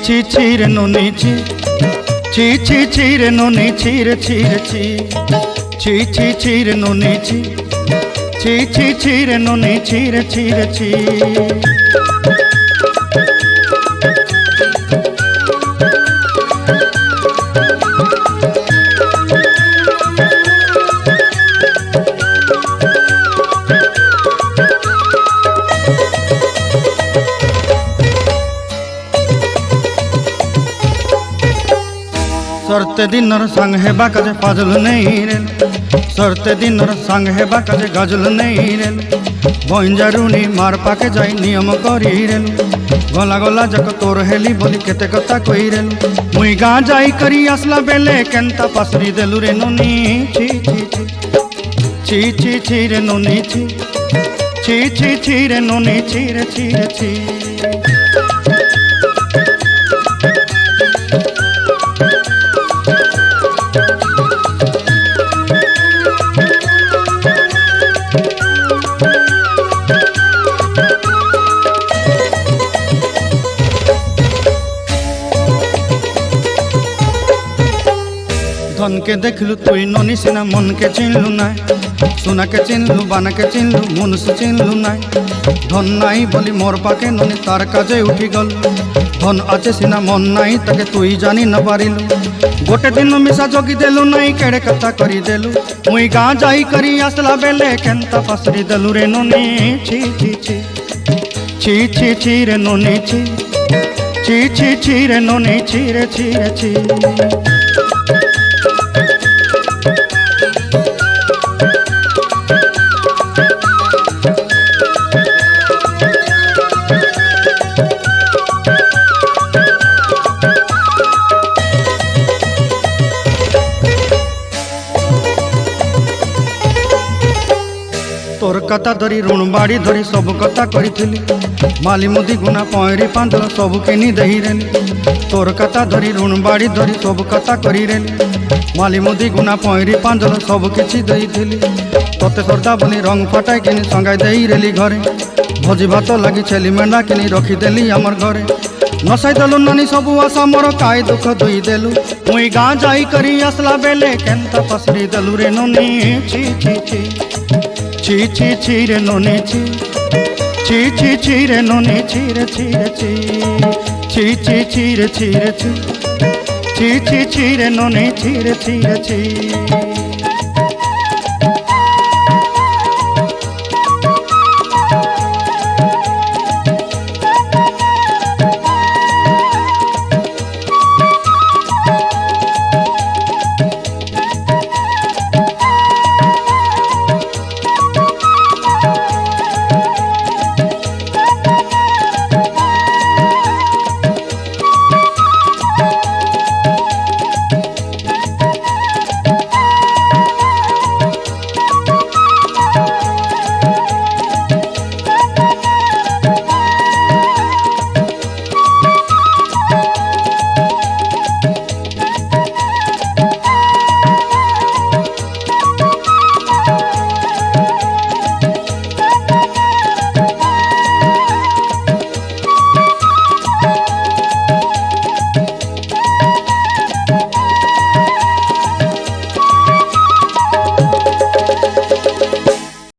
ছি ছি রে নুনি ছি ছি ছি ছি রে নুনি ছি রে ছি রে ছি ছি ছি ছি রে নুনি ছি ছি ছি ছি রে নুনি ছি রে ছি রে ছি। सरते दिनर संग हेबा काजे फाजल नहीं रेल सरते दिनर संग हेबा काजे गजल नहीं रेल बंजारुनी मार पाके जाई नियम करी रेल गला गला जक तोर हेली बोली केते कथा कई रेल मुई गाँ जाई करी आसला बेले केंता पासरी देलु रे नुनी छी छी छी छी छी छी रे नुनी छी छी छी छी रे नुनी छी रे छी रे छी। धन के देखलु तुई ननी सिना मन के चिन्हलु ना सोना के चिन्हलु बाना के चिन्हलु मुनुष चिन्हलु ना धन नाई बोली मोर पाके ननी तार काजे उठी गल धन आचे सिना मन नाई ताके तुई जानी न पारिलु गोटे दिन मिसा जोगी देलु नाई केड़े कथा करी देलु मुई गाँ जाई करी आसला बेले केंता पासरी देलु रे ननी छी छी छी छी छी छी रे ननी छी छी छी छी रे ननी छी रे छी रे छी। तोर कथा धरी ऋण बाड़ी धरी सब कथा करी माली मुदी गुना पयरी पांदल सब किनी दही रेली तोर कथा धरी ऋण बाड़ी धरी सब कथा करी रेली माली मुदी गुना पयरी पांदल सब किछि दही थी तोते सरदा बोली रंग फटाई किनी संगाई दही रेली घरे भोजी भात लगी छेली मेंढा किनी रखीदेली आमर घरे नसाई देलु नानी सबू आशा मोर काय दुख दुई देलु मुई गाँ जाई करी आसला बेले केंता पसरी देलु रे नुनी छी छी छी छी छी छी रे नुनी छी छी छी छी रे नुनी छी रे छी रे छी छी छी छी रे छी रे छी छी छी छी रे नुनी छी रे छी रे छी।